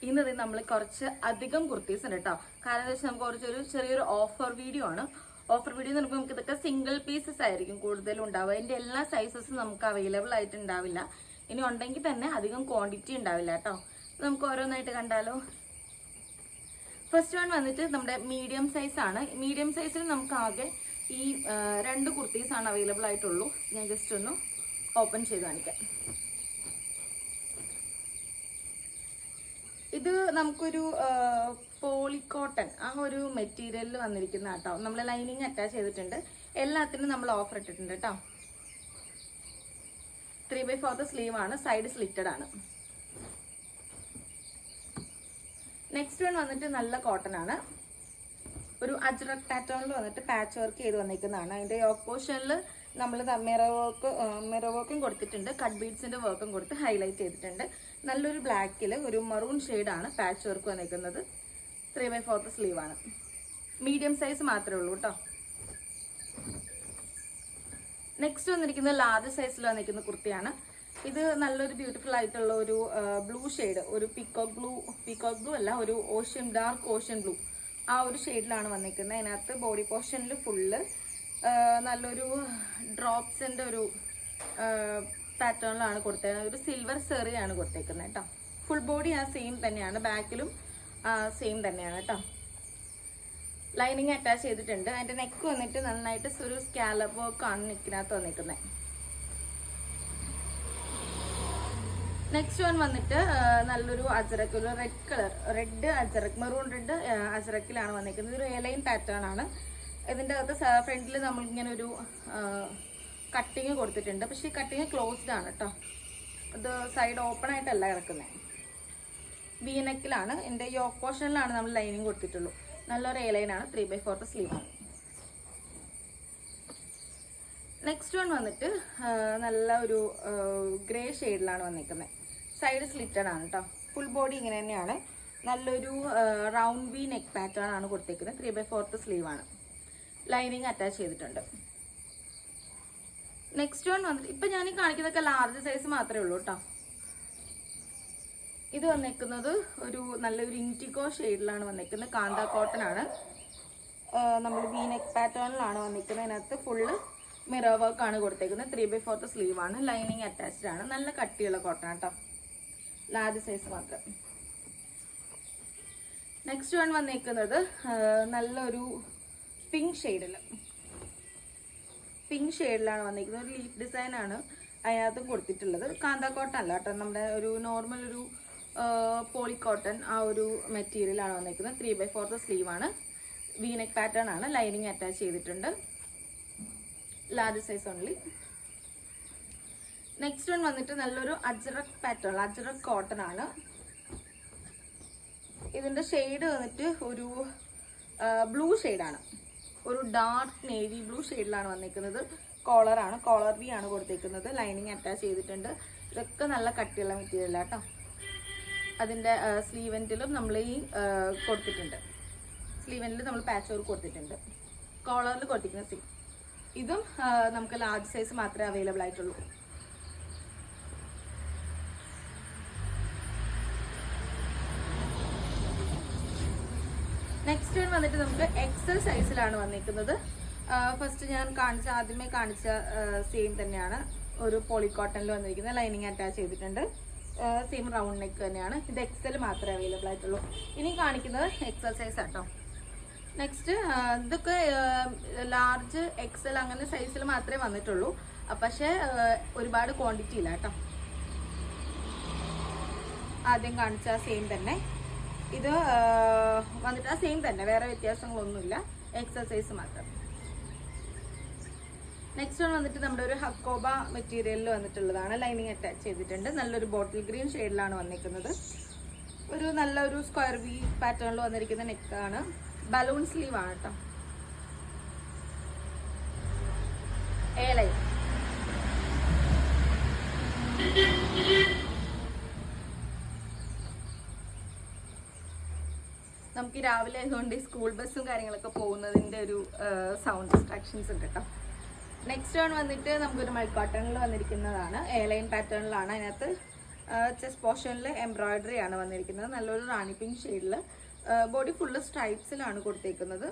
ഇന്നത് നമ്മൾ കുറച്ച് അധികം കുർത്തീസ് ഉണ്ട് കേട്ടോ. കാരണം എന്താ വെച്ചാൽ നമുക്ക് ചെറിയൊരു ഓഫർ വീഡിയോ ആണ്. ഓഫർ വീഡിയോ നമുക്ക് ഇതൊക്കെ സിംഗിൾ പീസസ് ആയിരിക്കും കൂടുതലും ഉണ്ടാവുക. അതിന്റെ എല്ലാ സൈസസും നമുക്ക് അവൈലബിൾ ആയിട്ട് ഉണ്ടാവില്ല. ഇനി ഉണ്ടെങ്കിൽ തന്നെ അധികം ക്വാണ്ടിറ്റി ഉണ്ടാവില്ല കേട്ടോ. നമുക്ക് ഓരോന്നായിട്ട് കണ്ടാലോ. ഫസ്റ്റ് വൺ വന്നിട്ട് നമ്മുടെ മീഡിയം സൈസ് ആണ്. മീഡിയം സൈസിൽ നമുക്ക് ആകെ ഈ 2 കുർത്തീസ് ആണ് അവൈലബിൾ ആയിട്ടുള്ളൂ. ഞാൻ ജസ്റ്റ് ഒന്ന് ഓപ്പൺ ചെയ്ത് കാണിക്കാം. ഇത് നമുക്കൊരു പോളിക്കോട്ടൺ ആ ഒരു മെറ്റീരിയലിൽ വന്നിരിക്കുന്ന കേട്ടോ. നമ്മൾ ലൈനിങ് അറ്റാച്ച് ചെയ്തിട്ടുണ്ട്. എല്ലാത്തിനും നമ്മൾ ഓഫർ ഇട്ടിട്ടുണ്ട് കേട്ടോ. 3/4 സ്ലീവ് ആണ്. സൈഡ് സ്ലിറ്റഡ് ആണ്. നെക്സ്റ്റ് വൺ വന്നിട്ട് നല്ല കോട്ടൺ ആണ്. ഒരു അജ്രക് പാറ്റേണിൽ വന്നിട്ട് പാച്ച് വർക്ക് ചെയ്ത് വന്നിരിക്കുന്നതാണ്. അതിന്റെ യോക്ക് പോർഷനിൽ നമ്മൾ മിറർ വർക്കും കൊടുത്തിട്ടുണ്ട്. കട്ട് ബീഡ്സിന്റെ വർക്കും കൊടുത്ത് ഹൈലൈറ്റ് ചെയ്തിട്ടുണ്ട്. നല്ലൊരു ബ്ലാക്കിൽ ഒരു മറൂൺ ഷെയ്ഡാണ് പാച്ച് വർക്ക് വന്നിരിക്കുന്നത്. 3/4 സ്ലീവ് ആണ്. മീഡിയം സൈസ് മാത്രമേ ഉള്ളൂ കേട്ടോ. നെക്സ്റ്റ് വന്നിരിക്കുന്നത് ലാർജ് സൈസിൽ വന്നിരിക്കുന്ന കുർത്തിയാണ്. ഇത് നല്ലൊരു ബ്യൂട്ടിഫുൾ ആയിട്ടുള്ള ഒരു ബ്ലൂ ഷെയ്ഡ്, ഒരു പീകോക്ക് ബ്ലൂ അല്ല, ഒരു ഡാർക്ക് ഓഷ്യൻ ബ്ലൂ ആ ഒരു ഷെയ്ഡിലാണ് വന്നിരിക്കുന്നത്. അതിനകത്ത് ബോഡി പോർഷനിൽ ഫുള്ള് നല്ലൊരു ഡ്രോപ്സിന്റെ ഒരു പാറ്റേണിലാണ് കൊടുത്തേക്കുന്നത്. ഒരു സിൽവർ സെറിയാണ് കൊടുത്തേക്കുന്നത് കേട്ടോ. ഫുൾ ബോഡി ആ സെയിം തന്നെയാണ്. ബാക്കിലും സെയിം തന്നെയാണ് കേട്ടോ. ലൈനിങ് അറ്റാച്ച് ചെയ്തിട്ടുണ്ട്. അതിന്റെ നെക്ക് വന്നിട്ട് നന്നായിട്ട് ഒരു സ്കാലപ്പ് വർക്കാണ് നെക്കിനകത്ത് വന്നിരിക്കുന്നത്. നെക്സ്റ്റ് വൺ വന്നിട്ട് നല്ലൊരു അജറക്ക്, ഒരു റെഡ് അജറക്ക്, മെറൂൺ റെഡ് അജറക്കിലാണ് വന്നിരിക്കുന്നത്. ഒരു എലൈൻ പാറ്റേൺ ആണ്. ഇതിൻ്റെ അകത്ത് ഫ്രണ്ടിൽ നമ്മളിങ്ങനെ ഒരു കട്ടിങ് കൊടുത്തിട്ടുണ്ട്. പക്ഷേ ഈ കട്ടിങ് ക്ലോസ്ഡ് ആണ് കേട്ടോ. ഇത് സൈഡ് ഓപ്പൺ ആയിട്ടല്ല കിടക്കുന്നത്. വി നെക്കിലാണ്. ഇതിൻ്റെ യോക്ക് പോർഷനിലാണ് നമ്മൾ ലൈനിങ് കൊടുത്തിട്ടുള്ളൂ. നല്ലൊരു എലൈനാണ്. 3/4 സ്ലീവ് ആണ്. നെക്സ്റ്റ് വൺ വന്നിട്ട് നല്ല ഒരു ഗ്രേ ഷെയ്ഡിലാണ് വന്നിരിക്കുന്നത്. സൈഡ് സ്ലിറ്റഡ് ആണ് കേട്ടോ. ഫുൾ ബോഡി ഇങ്ങനെ തന്നെയാണ്. നല്ലൊരു റൗണ്ട് വി നെക്ക് പാറ്റേൺ ആണ് കൊടുത്തിരിക്കുന്നത്. 3/4 സ്ലീവ് ആണ്. ലൈനിങ് അറ്റാച്ച് ചെയ്തിട്ടുണ്ട്. നെക്സ്റ്റ് വൺ വന്നിട്ട് ഇപ്പൊ ഞാൻ ഈ കാണിക്കുന്നതൊക്കെ ലാർജ് സൈസ് മാത്രമേ ഉള്ളൂ കേട്ടോ. ഇത് വന്നിരിക്കുന്നത് ഒരു നല്ലൊരു ഇൻഡിഗോ ഷെയ്ഡിലാണ് വന്നിരിക്കുന്നത്. കാന്ത കോട്ടൺ ആണ്. നമ്മൾ വി നെക്ക് പാറ്റേണിലാണ് വന്നിരിക്കുന്നത്. അതിനകത്ത് ഫുള്ള് മിറർ വർക്ക് ആണ് കൊടുത്തേക്കുന്നത്. 3/4 സ്ലീവ് ആണ്. ലൈനിങ് അറ്റാച്ച്ഡ് ആണ്. നല്ല കട്ടിയുള്ള കോട്ടൺ കേട്ടോ. ലാർജ് സൈസ് മാത്രം. നെക്സ്റ്റ് വൺ വന്നിരിക്കുന്നത് നല്ലൊരു പിങ്ക് ഷെയ്ഡിലാണ് വന്നിരിക്കുന്നത്. ഒരു ലീഫ് ഡിസൈൻ ആണ് അതിനകത്തും കൊടുത്തിട്ടുള്ളത്. കാന്ത കോട്ടൺ അല്ല കേട്ടോ. നമ്മുടെ ഒരു നോർമൽ ഒരു പോളിക്കോട്ടൺ ആ ഒരു മെറ്റീരിയലാണ് വന്നിരിക്കുന്നത്. 3/4 സ്ലീവ് ആണ്. വി നെക്ക് പാറ്റേൺ ആണ്. ലൈനിങ് അറ്റാച്ച് ചെയ്തിട്ടുണ്ട്. Large size only. Next one വന്നിട്ട് നല്ലൊരു അജ്രക് പാറ്റേൺ, അജ്രക് കോട്ടൺ ആണ്. ഇതിന്റെ ഷെയ്ഡ് വന്നിട്ട് ഒരു ബ്ലൂ ഷെയ്ഡാണ്. ഒരു ഡാർക്ക് നേവി ബ്ലൂ ഷെയ്ഡിലാണ് വന്നിരിക്കുന്നത്. കോളറാണ്, കോളർ വി ആണ് കൊടുത്തിരിക്കുന്നത്. ലൈനിങ് അറ്റാച്ച് ചെയ്തിട്ടുണ്ട്. ഇതൊക്കെ നല്ല കട്ടിയുള്ള മെറ്റീരിയൽ കേട്ടോ. അതിന്റെ സ്ലീവെന്റിലും നമ്മൾ ഈ കൊടുത്തിട്ടുണ്ട്. സ്ലീവെന്റിൽ നമ്മൾ പാച്ച് വർക്ക് കൊടുത്തിട്ടുണ്ട്. കോളറിൽ കൊടുത്തിരിക്കുന്ന ഇതും നമുക്ക് ലാർജ് സൈസ് മാത്രമേ അവൈലബിൾ ആയിട്ടുള്ളൂ. നെക്സ്റ്റ് വൺ വന്നിട്ട് നമുക്ക് എക്സൽ സൈസിലാണ് വന്നിരിക്കുന്നത്. ഫസ്റ്റ് ഞാൻ ആദ്യമേ കാണിച്ച സെയിം തന്നെയാണ്. ഒരു പോളിക്കോട്ടണിൽ വന്നിരിക്കുന്നത്. ലൈനിങ് അറ്റാച്ച് ചെയ്തിട്ടുണ്ട്. സെയിം റൗണ്ട് നെക്ക് തന്നെയാണ്. ഇത് എക്സൽ മാത്രമേ അവൈലബിൾ ആയിട്ടുള്ളൂ. ഇനി കാണിക്കുന്നത് എക്സൽ സൈസ് ആട്ടോ. നെക്സ്റ്റ് ഇതൊക്കെ ലാർജ് എക്സൽ അങ്ങനെ സൈസിൽ മാത്രമേ വന്നിട്ടുള്ളൂ. പക്ഷേ ഒരുപാട് ക്വാണ്ടിറ്റി ഇല്ല കേട്ടോ. ആദ്യം കാണിച്ച സെയിം തന്നെ. ഇത് വന്നിട്ട് ആ സെയിം തന്നെ, വേറെ വ്യത്യാസങ്ങളൊന്നുമില്ല. എക്സൽ സൈസ് മാത്രം. നെക്സ്റ്റ് വന്നിട്ട് നമ്മുടെ ഒരു ഹക്കോബ മെറ്റീരിയലിൽ വന്നിട്ടുള്ളതാണ്. ലൈനിങ് അറ്റാച്ച് ചെയ്തിട്ടുണ്ട്. നല്ലൊരു ബോട്ടിൽ ഗ്രീൻ ഷെയ്ഡിലാണ് വന്നിരിക്കുന്നത്. ഒരു നല്ലൊരു സ്ക്വയർ വി പാറ്റേണിൽ വന്നിരിക്കുന്ന നെക്കാണ്. ബലൂൺ സ്ലീവ് ആണ് കേട്ടോ. ഏലൈ നമുക്ക് രാവിലെ ആയതുകൊണ്ട് സ്കൂൾ ബസ്സും കാര്യങ്ങളൊക്കെ പോകുന്നതിന്റെ ഒരു സൗണ്ട് ഡിസ്ട്രാക്ഷൻസ് ഉണ്ട് കേട്ടോ. നെക്സ്റ്റ് വൺ വന്നിട്ട് നമുക്കൊരു മൾക്കോട്ടണിൽ വന്നിരിക്കുന്നതാണ്. എയർലൈൻ പാറ്റേണിലാണ്. അതിനകത്ത് ചെസ്റ്റ് പോർഷനിൽ എംബ്രോയിഡറി ആണ് വന്നിരിക്കുന്നത്. നല്ലൊരു റാണി പിങ്ക് ഷെയ്ഡിൽ ബോഡി ഫുള്ള് സ്ട്രൈപ്സിലാണ് കൊടുത്തേക്കുന്നത്.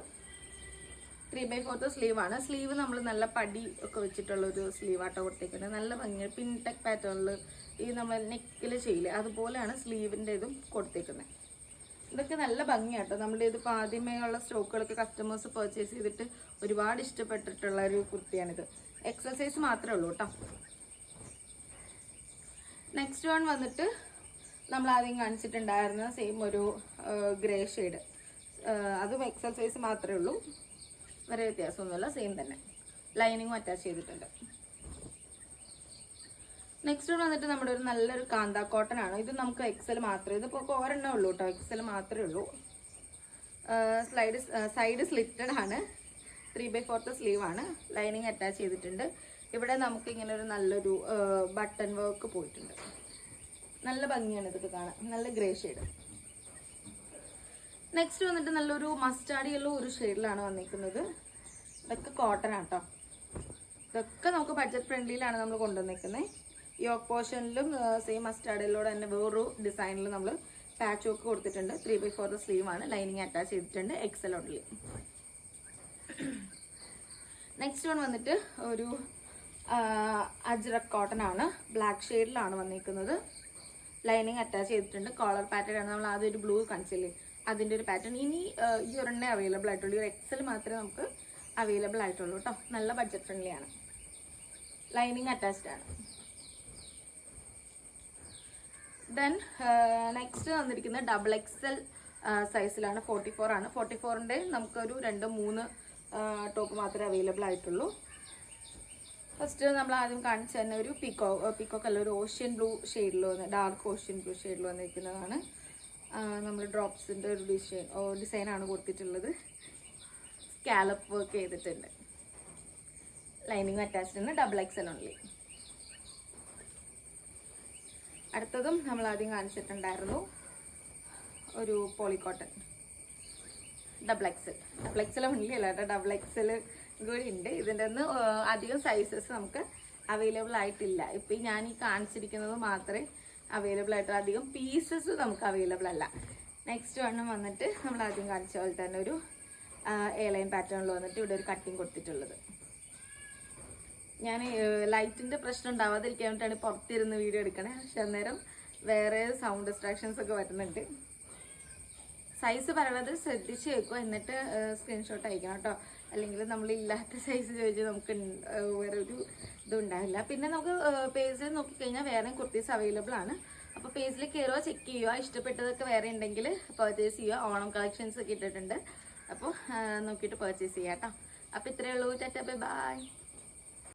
3/4 സ്ലീവ് ആണ്. സ്ലീവ് നമ്മൾ നല്ല പടി ഒക്കെ വെച്ചിട്ടുള്ളൊരു സ്ലീവാട്ടോ കൊടുത്തേക്കുന്നത്. നല്ല ഭംഗി പിൻടെക് പാറ്റേണിൽ ഈ നമ്മൾ നെക്കിൽ ചെയ്യില്ലേ അതുപോലെയാണ് സ്ലീവിൻ്റെ ഇതും കൊടുത്തേക്കുന്നത്. ഇതൊക്കെ നല്ല ഭംഗിയാട്ടോ. നമ്മുടെ ഇതിപ്പോൾ ആദ്യമേ ഉള്ള സ്റ്റോക്കുകളൊക്കെ കസ്റ്റമേഴ്സ് പർച്ചേസ് ചെയ്തിട്ട് ഒരുപാട് ഇഷ്ടപ്പെട്ടിട്ടുള്ള ഒരു കുർത്തിയാണിത്. എക്സസൈസ് മാത്രമേ ഉള്ളൂ കേട്ടോ. നെക്സ്റ്റ് വൺ വന്നിട്ട് നമ്മൾ ആദ്യം കാണിച്ചിട്ടുണ്ടായിരുന്ന സെയിം ഒരു ഗ്രേ ഷെയ്ഡ്. അതും എക്സസൈസ് മാത്രമേ ഉള്ളൂ, വേറെ വ്യത്യാസമൊന്നുമില്ല, സെയിം തന്നെ. ലൈനിങ്ങും അറ്റാച്ച് ചെയ്തിട്ടുണ്ട്. നെക്സ്റ്റ് വന്നിട്ട് നമ്മുടെ ഒരു നല്ലൊരു കാന്ത കോട്ടൺ ആണ്. ഇത് നമുക്ക് എക്സൽ മാത്രമേ, ഇതിപ്പോൾ ഒരെണ്ണേ ഉള്ളൂ കേട്ടോ, എക്സൽ മാത്രമേ ഉള്ളൂ. സൈഡ് സ്ലിറ്റഡ് ആണ്. 3/4 സ്ലീവ് ആണ്. ലൈനിങ് അറ്റാച്ച് ചെയ്തിട്ടുണ്ട്. ഇവിടെ നമുക്ക് ഇങ്ങനെ ഒരു നല്ലൊരു ബട്ടൺ വർക്ക് പോയിട്ടുണ്ട്. നല്ല ഭംഗിയാണ് ഇതൊക്കെ കാണാൻ. നല്ല ഗ്രേ ഷെയ്ഡ്. നെക്സ്റ്റ് വന്നിട്ട് നല്ലൊരു മസ്റ്റാർഡ് യെല്ലോ ഒരു ഷെയ്ഡിലാണ് വന്നിരിക്കുന്നത്. ഇതൊക്കെ കോട്ടൺ ആട്ടോ. ഇതൊക്കെ നമുക്ക് ബഡ്ജറ്റ് ഫ്രണ്ട്ലിയിലാണ് നമ്മൾ കൊണ്ടുവന്നിരിക്കുന്നത്. യോക്ക് പോർഷനിലും സെയിം മസ്റ്റാർഡ് യെല്ലോടെ തന്നെ വേറൊരു ഡിസൈനിൽ നമ്മൾ പാച്ച് വർക്ക് കൊടുത്തിട്ടുണ്ട്. 3/4 സ്ലീവ് ആണ്. ലൈനിങ് അറ്റാച്ച് ചെയ്തിട്ടുണ്ട്. Excel only. നെക്സ്റ്റ് വൺ വന്നിട്ട് ഒരു അജ്രക് കോട്ടൺ ആണ്. ബ്ലാക്ക് ഷെയ്ഡിലാണ് വന്നിരിക്കുന്നത്. ലൈനിങ് അറ്റാച്ച് ചെയ്തിട്ടുണ്ട്. കോളർ പാറ്റേൺ ആണ്. നമ്മൾ ആദ്യം ഒരു ബ്ലൂ കാണിച്ചില്ലേ, അതിൻ്റെ ഒരു പാറ്റേൺ. ഇനി ഈ ഒരെണ്ണേ അവൈലബിൾ ആയിട്ടുള്ളൂ. ഈ എക്സൽ മാത്രമേ നമുക്ക് അവൈലബിൾ ആയിട്ടുള്ളൂ കേട്ടോ. നല്ല ബഡ്ജറ്റ് ഫ്രണ്ട്ലി ആണ്. ലൈനിങ് അറ്റാച്ച്ഡ് ആണ്. ദെൻ നെക്സ്റ്റ് വന്നിരിക്കുന്നത് XXL സൈസിലാണ്. 44 ആണ്. 44ൻ്റെ നമുക്കൊരു 2-3 ടോപ്പ് മാത്രമേ അവൈലബിൾ ആയിട്ടുള്ളൂ. ഫസ്റ്റ് നമ്മൾ ആദ്യം കാണിച്ചു തന്നെ ഒരു പീക്കോക്ക് അല്ല, ഒരു ഓഷ്യൻ ബ്ലൂ ഷെയ്ഡിൽ വന്ന്, ഡാർക്ക് ഓഷ്യൻ ബ്ലൂ ഷെയ്ഡിൽ വന്നിരിക്കുന്നതാണ്. നമ്മൾ ഡ്രോപ്സിൻ്റെ ഒരു ഡിസൈനാണ് കൊടുത്തിട്ടുള്ളത്. സ്കാലപ്പ് വർക്ക് ചെയ്തിട്ടുണ്ട്. ലൈനിങ് അറ്റാച്ച്ഡ് ആണ്. XXL only. അടുത്തതും നമ്മൾ ആദ്യം കാണിച്ചിട്ടുണ്ടായിരുന്നു ഒരു പോളിക്കോട്ടൺ XXL ഓൺലി അല്ല കേട്ടോ, XXL കൂടി ഉണ്ട്. ഇതിൻ്റെ ഒന്ന് അധികം സൈസസ് നമുക്ക് അവൈലബിൾ ആയിട്ടില്ല. ഇപ്പം ഞാൻ ഈ കാണിച്ചിരിക്കുന്നത് മാത്രമേ അവൈലബിൾ ആയിട്ടുള്ളൂ. അധികം പീസസ് നമുക്ക് അവൈലബിൾ അല്ല. നെക്സ്റ്റ് വണ്ണം വന്നിട്ട് നമ്മൾ ആദ്യം കാണിച്ച പോലെ തന്നെ ഒരു എയർലൈൻ പാറ്റേണിൽ വന്നിട്ട് ഇവിടെ ഒരു കട്ടിങ് കൊടുത്തിട്ടുള്ളത്. ഞാൻ ലൈറ്റിൻ്റെ പ്രശ്നം ഉണ്ടാവാതിരിക്കാൻ വേണ്ടിയിട്ടാണ് പുറത്തിരുന്ന് വീഡിയോ എടുക്കണേ. പക്ഷെ അന്നേരം വേറെ സൗണ്ട് ഡിസ്ട്രാക്ഷൻസ് ഒക്കെ വരുന്നുണ്ട്. സൈസ് പറയുന്നത് ശ്രദ്ധിച്ച് വെക്കുക, എന്നിട്ട് സ്ക്രീൻഷോട്ട് അയക്കണം കേട്ടോ. അല്ലെങ്കിൽ നമ്മളില്ലാത്ത സൈസ് ചോദിച്ചാൽ നമുക്ക് വേറെ ഒരു ഇതുണ്ടാവില്ല. പിന്നെ നമുക്ക് പേജിൽ നോക്കിക്കഴിഞ്ഞാൽ വേറെ കുർത്തീസ് അവൈലബിൾ ആണ്. അപ്പോൾ പേജിൽ കയറുക, ചെക്ക് ചെയ്യുക, ഇഷ്ടപ്പെട്ടതൊക്കെ വേറെ ഉണ്ടെങ്കിൽ പർച്ചേസ് ചെയ്യുക. ഓണം കളക്ഷൻസ് ഒക്കെ ഇട്ടിട്ടുണ്ട്. അപ്പോൾ നോക്കിയിട്ട് പർച്ചേസ് ചെയ്യാം കേട്ടോ. അപ്പോൾ ഇത്രയേ ഉള്ളൂ. Tata, bye bye.